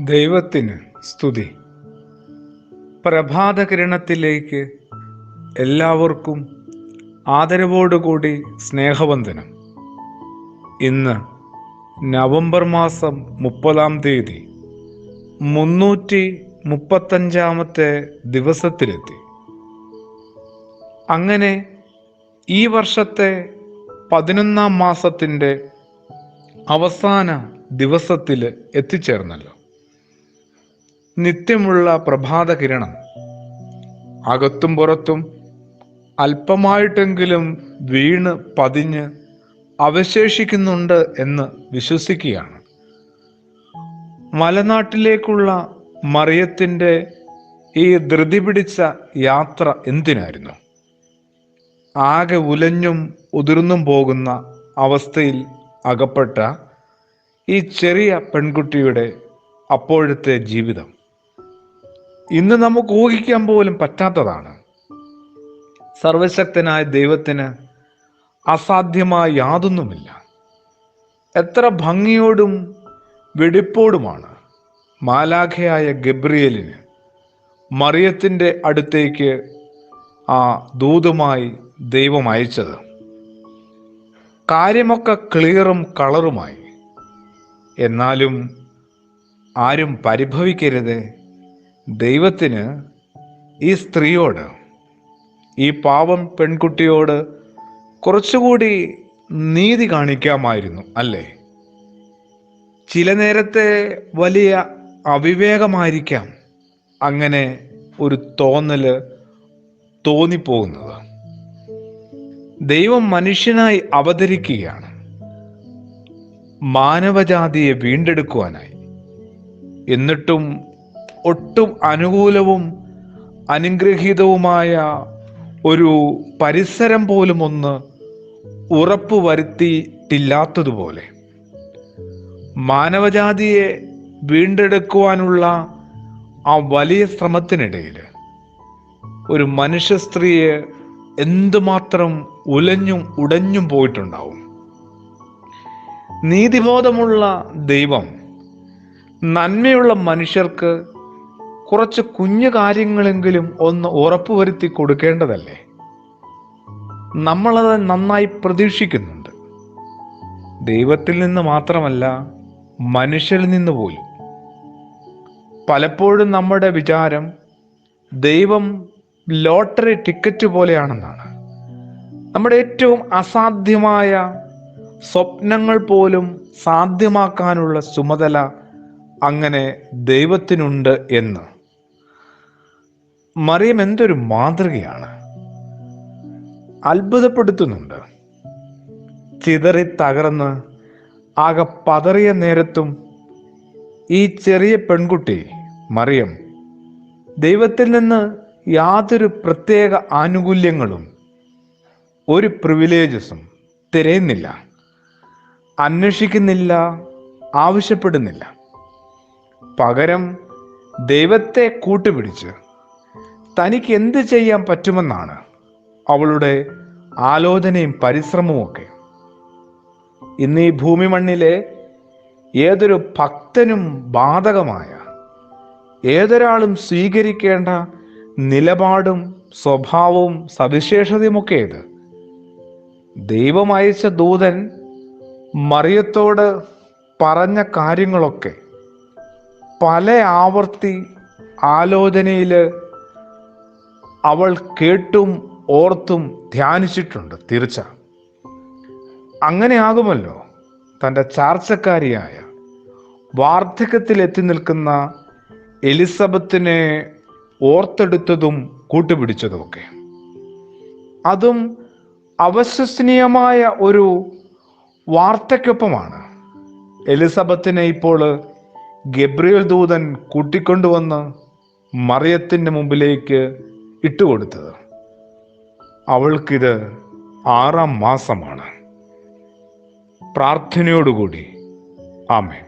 ദൈവത്തിന് സ്തുതി. പ്രഭാതകിരണത്തിലേക്ക് എല്ലാവർക്കും ആദരവോടുകൂടി സ്നേഹവന്ദനം. ഇന്ന് നവംബർ മാസം 30-ാം തീയതി 335-ാമത്തെ ദിവസത്തിലെത്തി. അങ്ങനെ ഈ വർഷത്തെ 11-ാം മാസത്തിൻ്റെ അവസാന ദിവസത്തിൽ എത്തിച്ചേർന്നല്ലോ. നിത്യമുള്ള പ്രഭാത കിരണം അകത്തും പുറത്തും അല്പമായിട്ടെങ്കിലും വീണ് പതിഞ്ഞ് അവശേഷിക്കുന്നുണ്ട് എന്ന് വിശ്വസിക്കുകയാണ്. മലനാട്ടിലേക്കുള്ള മറിയത്തിൻ്റെ ഈ ധൃതി പിടിച്ച യാത്ര എന്തിനായിരുന്നു? ആകെ ഉലഞ്ഞും ഉതിർന്നും പോകുന്ന അവസ്ഥയിൽ അകപ്പെട്ട ഈ ചെറിയ പെൺകുട്ടിയുടെ അപ്പോഴത്തെ ജീവിതം ഇന്ന് നമുക്ക് ഊഹിക്കാൻ പോലും പറ്റാത്തതാണ്. സർവശക്തനായ ദൈവത്തിന് അസാധ്യമായ യാതൊന്നുമില്ല. എത്ര ഭംഗിയോടും വെടിപ്പോടുമാണ് മാലാഖയായ ഗബ്രിയേലിന് മറിയത്തിൻ്റെ അടുത്തേക്ക് ആ ദൂതുമായി ദൈവം അയച്ചത്. കാര്യമൊക്കെ ക്ലിയറും കളറുമായി. എന്നാലും ആരും പരിഭവിക്കരുത്. ദൈവത്തിന് ഈ സ്ത്രീയോട്, ഈ പാവം പെൺകുട്ടിയോട് കുറച്ചുകൂടി നീതി കാണിക്കാമായിരുന്നു, അല്ലേ? ചില നേരത്തെ വലിയ അവിവേകമായിരിക്കാം അങ്ങനെ ഒരു തോന്നല് തോന്നിപ്പോകുന്നത്. ദൈവം മനുഷ്യനായി അവതരിക്കുകയാണ്, മാനവജാതിയെ വീണ്ടെടുക്കുവാനായി. എന്നിട്ടും ഒട്ടും അനുകൂലവും അനുഗ്രഹീതവുമായ ഒരു പരിസരം പോലും ഒന്ന് ഉറപ്പുവരുത്തിയിട്ടില്ലാത്തതുപോലെ മാനവജാതിയെ വീണ്ടെടുക്കുവാനുള്ള ആ വലിയ ശ്രമത്തിനിടയിൽ ഒരു മനുഷ്യ സ്ത്രീയെ എന്തുമാത്രം ഉലഞ്ഞും ഉടഞ്ഞും പോയിട്ടുണ്ടാവും. നീതിബോധമുള്ള ദൈവം നന്മയുള്ള മനുഷ്യർക്ക് കുറച്ച് കുഞ്ഞു കാര്യങ്ങളെങ്കിലും ഒന്ന് ഉറപ്പുവരുത്തി കൊടുക്കേണ്ടതല്ലേ? നമ്മളത് നന്നായി പ്രതീക്ഷിക്കുന്നുണ്ട്. ദൈവത്തിൽ നിന്ന് മാത്രമല്ല, മനുഷ്യരിൽ നിന്ന് പോലും. പലപ്പോഴും നമ്മുടെ വിചാരം ദൈവം ലോട്ടറി ടിക്കറ്റ് പോലെയാണെന്നാണ്. നമ്മുടെ ഏറ്റവും അസാധ്യമായ സ്വപ്നങ്ങൾ പോലും സാധ്യമാക്കാനുള്ള ചുമതല അങ്ങനെ ദൈവത്തിനുണ്ട് എന്ന്. മറിയം എന്തൊരു മാതൃകയാണ്! അത്ഭുതപ്പെടുത്തുന്നുണ്ട്. ചിതറി തകർന്ന് ആകെ പതറിയ നേരത്തും ഈ ചെറിയ പെൺകുട്ടി മറിയം ദൈവത്തിൽ നിന്ന് യാതൊരു പ്രത്യേക ആനുകൂല്യങ്ങളും ഒരു പ്രിവിലേജസും തിരയുന്നില്ല, അന്വേഷിക്കുന്നില്ല, ആവശ്യപ്പെടുന്നില്ല. പകരം ദൈവത്തെ കൂട്ടുപിടിച്ച് തനിക്ക് എന്ത് ചെയ്യാൻ പറ്റുമെന്നാണ് അവളുടെ ആലോചനയും പരിശ്രമവും ഒക്കെ. ഇന്ന് ഈ ഭൂമി മണ്ണിലെ ഏതൊരു ഭക്തനും ബാധകമായ, ഏതൊരാളും സ്വീകരിക്കേണ്ട നിലപാടും സ്വഭാവവും സവിശേഷതയുമൊക്കെ ഇത്. ദൈവം അയച്ച ദൂതൻ മറിയത്തോട് പറഞ്ഞ കാര്യങ്ങളൊക്കെ പല ആവർത്തി ആലോചനയിൽ അവൾ കേട്ടും ഓർത്തും ധ്യാനിച്ചിട്ടുണ്ട്. തീർച്ച അങ്ങനെയാകുമല്ലോ തൻ്റെ ചാർച്ചക്കാരിയായ വാർദ്ധക്യത്തിൽ എത്തി നിൽക്കുന്ന എലിസബത്തിനെ ഓർത്തെടുത്തതും കൂട്ടുപിടിച്ചതുമൊക്കെ. അതും അവിശ്വസനീയമായ ഒരു വാർത്തയ്ക്കൊപ്പമാണ് എലിസബത്തിനെ ഇപ്പോൾ ഗബ്രിയേൽ ദൂതൻ കൂട്ടിക്കൊണ്ടുവന്ന് മറിയത്തിൻ്റെ മുമ്പിലേക്ക് ഇട്ടുകൊടുത്തത്. അവൾക്കിത് 6-ാം മാസമാണ്. പ്രാർത്ഥനയോടുകൂടി ആമേൻ.